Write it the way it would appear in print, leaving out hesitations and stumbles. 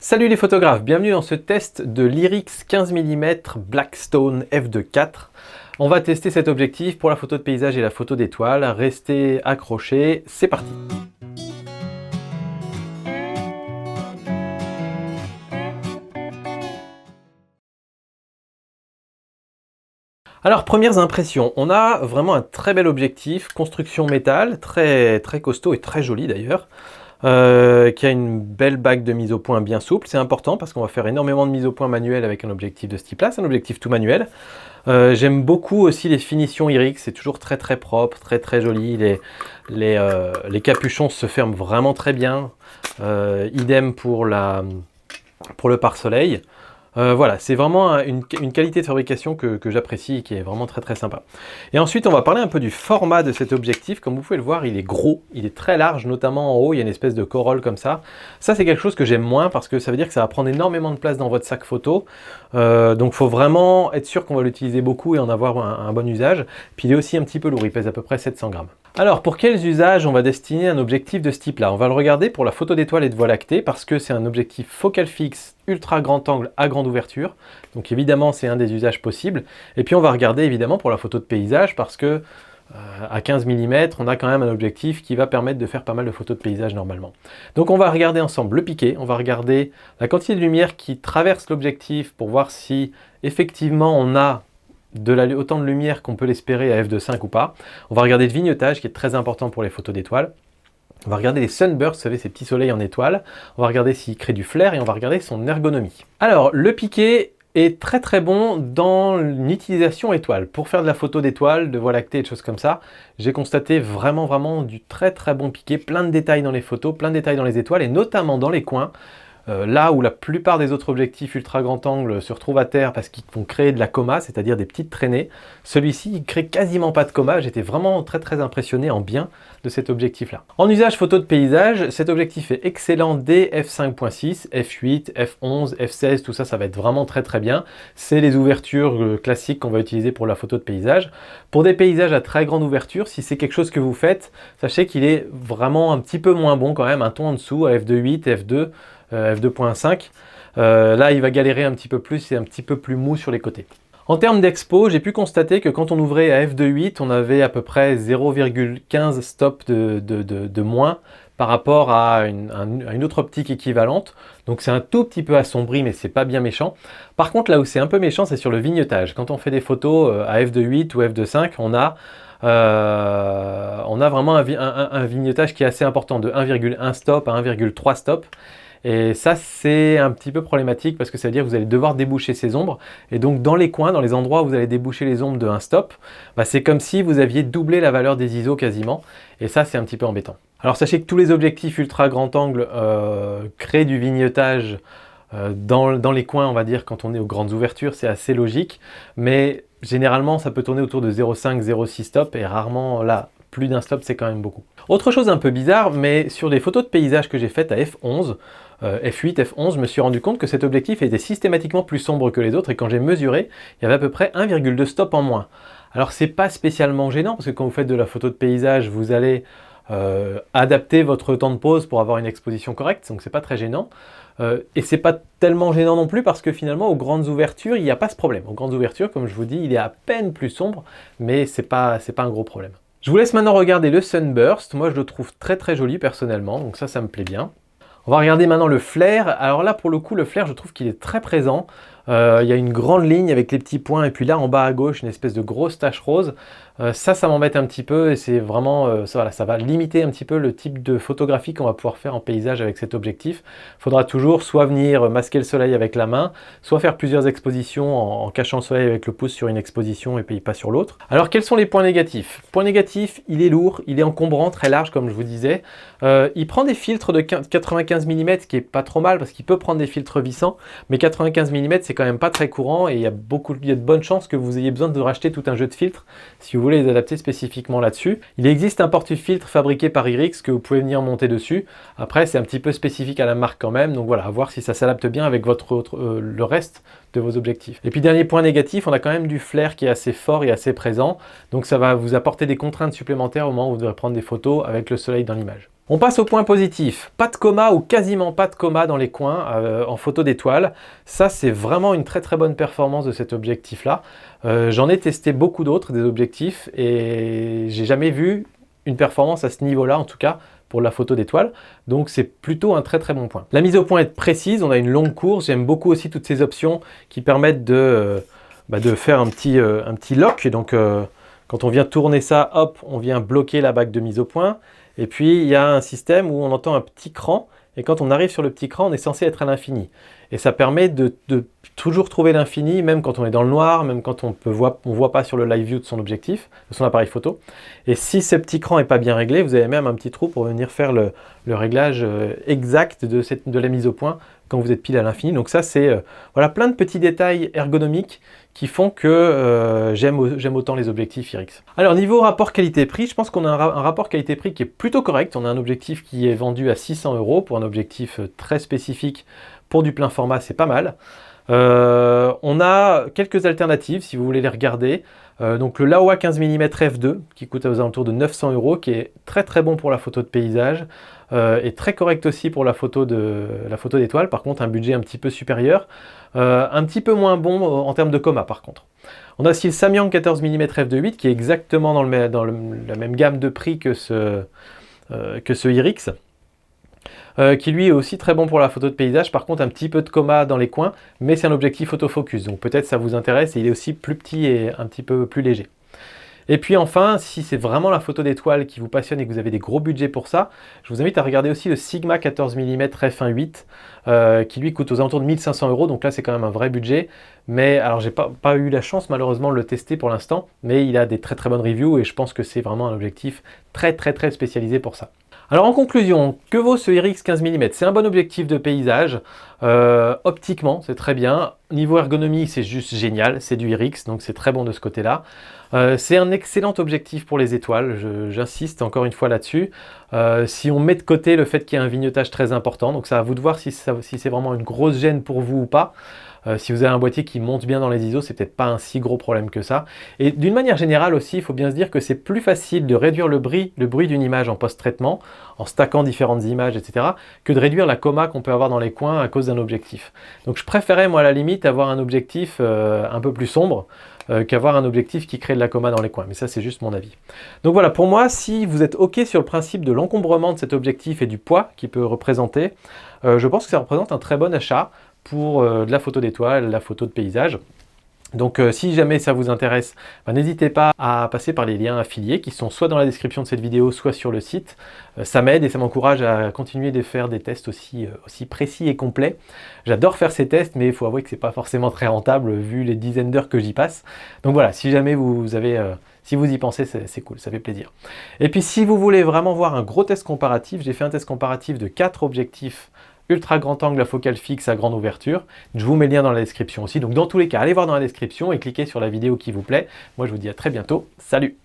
Salut les photographes, bienvenue dans ce test de l'Irix 15 mm Blackstone f2.4. On va tester cet objectif pour la photo de paysage et la photo d'étoile. Restez accrochés, c'est parti. Alors, premières impressions, on a vraiment un très bel objectif, construction métal, très costaud et très joli d'ailleurs. Qui a une belle bague de mise au point bien souple. C'est important parce qu'on va faire énormément de mise au point manuelle avec un objectif de ce type-là. C'est un objectif tout manuel. J'aime beaucoup aussi les finitions Irix. C'est toujours très propre, très joli. Les capuchons se ferment vraiment très bien. Idem pour le pare-soleil. Voilà, c'est vraiment une qualité de fabrication que j'apprécie et qui est vraiment très sympa. Et ensuite, on va parler un peu du format de cet objectif. Comme vous pouvez le voir, il est gros, il est très large, notamment en haut, il y a une espèce de corolle comme ça. Ça, c'est quelque chose que j'aime moins parce que ça veut dire que ça va prendre énormément de place dans votre sac photo. Donc, il faut vraiment être sûr qu'on va l'utiliser beaucoup et en avoir un bon usage. Puis, il est aussi un petit peu lourd, il pèse à peu près 700 grammes. Alors, pour quels usages on va destiner un objectif de ce type-là? On va le regarder pour la photo d'étoiles et de voie lactée parce que c'est un objectif focal fixe, ultra grand angle à grande ouverture. Donc évidemment, c'est un des usages possibles. Et puis on va regarder évidemment pour la photo de paysage parce que à 15 mm, on a quand même un objectif qui va permettre de faire pas mal de photos de paysage normalement. Donc on va regarder ensemble le piqué, on va regarder la quantité de lumière qui traverse l'objectif pour voir si effectivement on a autant de lumière qu'on peut l'espérer à f2.5 ou pas. On va regarder le vignettage qui est très important pour les photos d'étoiles. On va regarder les sunbursts, vous savez, ces petits soleils en étoiles. On va regarder s'il crée du flair et on va regarder son ergonomie. Alors, le piqué est très bon dans l'utilisation étoile. Pour faire de la photo d'étoiles, de voie lactée et de choses comme ça, j'ai constaté vraiment du très bon piqué, plein de détails dans les photos, plein de détails dans les étoiles et notamment dans les coins. Là où la plupart des autres objectifs ultra grand angle se retrouvent à terre parce qu'ils vont créer de la coma, c'est-à-dire des petites traînées, celui-ci il crée quasiment pas de coma. J'étais vraiment très impressionné en bien de cet objectif-là. En usage photo de paysage, cet objectif est excellent dès f5.6, f8, f11, f16, tout ça, ça va être vraiment très bien. C'est les ouvertures classiques qu'on va utiliser pour la photo de paysage. Pour des paysages à très grande ouverture, si c'est quelque chose que vous faites, sachez qu'il est vraiment un petit peu moins bon quand même, un ton en dessous à f2.8, f2, f2.5. Là, il va galérer un petit peu plus, c'est un petit peu plus mou sur les côtés. En termes d'expo, j'ai pu constater que quand on ouvrait à f2.8, on avait à peu près 0,15 stop de moins par rapport à une autre optique équivalente. Donc c'est un tout petit peu assombri, mais c'est pas bien méchant. Par contre, là où c'est un peu méchant, c'est sur le vignettage. Quand on fait des photos à f2.8 ou f2.5, on a vraiment un vignettage qui est assez important, de 1,1 stop à 1,3 stop. Et ça, c'est un petit peu problématique parce que ça veut dire que vous allez devoir déboucher ces ombres. Et donc, dans les coins, dans les endroits où vous allez déboucher les ombres de 1 stop, c'est comme si vous aviez doublé la valeur des ISO quasiment. Et ça, c'est un petit peu embêtant. Alors, sachez que tous les objectifs ultra grand angle créent du vignettage dans les coins, on va dire, quand on est aux grandes ouvertures, c'est assez logique. Mais généralement, ça peut tourner autour de 0,5, 0,6 stop et rarement là. Plus d'un stop, c'est quand même beaucoup. Autre chose un peu bizarre, mais sur des photos de paysage que j'ai faites à f11, f8, f11, je me suis rendu compte que cet objectif était systématiquement plus sombre que les autres et quand j'ai mesuré, il y avait à peu près 1,2 stop en moins. Alors c'est pas spécialement gênant parce que quand vous faites de la photo de paysage, vous allez adapter votre temps de pause pour avoir une exposition correcte, donc c'est pas très gênant. Et c'est pas tellement gênant non plus parce que finalement aux grandes ouvertures, il n'y a pas ce problème. Aux grandes ouvertures, comme je vous dis, il est à peine plus sombre, mais c'est pas un gros problème. Je vous laisse maintenant regarder le sunburst. Moi, je le trouve très joli personnellement, donc ça me plaît bien. On va regarder maintenant le flair. Alors là, pour le coup, le flair, je trouve qu'il est très présent. Il y a une grande ligne avec les petits points, et puis là, en bas à gauche, une espèce de grosse tache rose. Ça m'embête un petit peu, et c'est vraiment, ça va limiter un petit peu le type de photographie qu'on va pouvoir faire en paysage avec cet objectif. Il faudra toujours soit venir masquer le soleil avec la main, soit faire plusieurs expositions en cachant le soleil avec le pouce sur une exposition et puis pas sur l'autre. Alors, quels sont les points négatifs? Point négatif, il est lourd, il est encombrant, très large, comme je vous disais. Il prend des filtres de 95 mm, ce qui est pas trop mal, parce qu'il peut prendre des filtres vissants, mais 95 mm, c'est quand même pas très courant, et il y a de bonnes chances que vous ayez besoin de racheter tout un jeu de filtres, si vous voulez les adapter spécifiquement là-dessus. Il existe un porte-filtre fabriqué par Irix que vous pouvez venir monter dessus. Après, c'est un petit peu spécifique à la marque quand même, donc voilà, à voir si ça s'adapte bien avec le reste de vos objectifs. Et puis dernier point négatif, on a quand même du flair qui est assez fort et assez présent, donc ça va vous apporter des contraintes supplémentaires au moment où vous devrez prendre des photos avec le soleil dans l'image. On passe au point positif. Pas de coma ou quasiment pas de coma dans les coins en photo d'étoile. Ça, c'est vraiment une très très bonne performance de cet objectif-là. J'en ai testé beaucoup d'autres, des objectifs, et j'ai jamais vu une performance à ce niveau-là, en tout cas pour la photo d'étoile. Donc c'est plutôt un très très bon point. La mise au point est précise, on a une longue course. J'aime beaucoup aussi toutes ces options qui permettent de faire un petit lock. Donc quand on vient tourner ça, hop, on vient bloquer la bague de mise au point. Et puis, il y a un système où on entend un petit cran, et quand on arrive sur le petit cran, on est censé être à l'infini. Et ça permet de toujours trouver l'infini, même quand on est dans le noir, même quand on voit pas sur le live view de son objectif, de son appareil photo. Et si ce petit cran n'est pas bien réglé, vous avez même un petit trou pour venir faire le réglage exact de la mise au point quand vous êtes pile à l'infini. Donc ça, c'est voilà, plein de petits détails ergonomiques qui font que j'aime autant les objectifs IRIX. Alors niveau rapport qualité-prix, je pense qu'on a un rapport qualité-prix qui est plutôt correct. On a un objectif qui est vendu à 600 € pour un objectif très spécifique. Pour du plein format, c'est pas mal. On a quelques alternatives si vous voulez les regarder. Donc le Laowa 15 mm f2 qui coûte aux alentours de 900 €, qui est très très bon pour la photo de paysage et très correct aussi pour la photo d'étoile. Par contre, un budget un petit peu supérieur, un petit peu moins bon en termes de coma par contre. On a aussi le Samyang 14 mm f2.8 qui est exactement dans la même gamme de prix que ce IRIX. Qui lui est aussi très bon pour la photo de paysage, par contre un petit peu de coma dans les coins, mais c'est un objectif autofocus, donc peut-être ça vous intéresse, et il est aussi plus petit et un petit peu plus léger. Et puis enfin, si c'est vraiment la photo d'étoile qui vous passionne et que vous avez des gros budgets pour ça, je vous invite à regarder aussi le Sigma 14 mm f1.8 qui lui coûte aux alentours de 1500 €, donc là c'est quand même un vrai budget. Mais alors j'ai pas eu la chance malheureusement de le tester pour l'instant, mais il a des très très bonnes reviews et je pense que c'est vraiment un objectif très très très spécialisé pour ça. Alors en conclusion, que vaut ce IRIX 15 mm? C'est un bon objectif de paysage, optiquement c'est très bien, niveau ergonomie c'est juste génial, c'est du IRIX donc c'est très bon de ce côté-là. C'est un excellent objectif pour les étoiles, j'insiste encore une fois là-dessus. Si on met de côté le fait qu'il y a un vignotage très important, donc c'est à vous de voir si c'est vraiment une grosse gêne pour vous ou pas. Si vous avez un boîtier qui monte bien dans les ISO, c'est peut-être pas un si gros problème que ça. Et d'une manière générale aussi, il faut bien se dire que c'est plus facile de réduire le bruit d'une image en post-traitement, en stackant différentes images, etc., que de réduire la coma qu'on peut avoir dans les coins à cause d'un objectif. Donc je préférais, moi, à la limite, avoir un objectif un peu plus sombre, qu'avoir un objectif qui crée de la coma dans les coins. Mais ça, c'est juste mon avis. Donc voilà, pour moi, si vous êtes OK sur le principe de l'encombrement de cet objectif et du poids qu'il peut représenter, je pense que ça représente un très bon achat pour de la photo d'étoile, la photo de paysage. Donc si jamais ça vous intéresse, n'hésitez pas à passer par les liens affiliés qui sont soit dans la description de cette vidéo, soit sur le site. Ça m'aide et ça m'encourage à continuer de faire des tests aussi précis et complets. J'adore faire ces tests, mais il faut avouer que c'est pas forcément très rentable vu les dizaines d'heures que j'y passe. Donc voilà, si jamais si vous y pensez, c'est cool, ça fait plaisir. Et puis si vous voulez vraiment voir un gros test comparatif, j'ai fait un test comparatif de 4 objectifs ultra grand angle à focale fixe à grande ouverture. Je vous mets le lien dans la description aussi. Donc dans tous les cas, allez voir dans la description et cliquez sur la vidéo qui vous plaît. Moi je vous dis à très bientôt. Salut!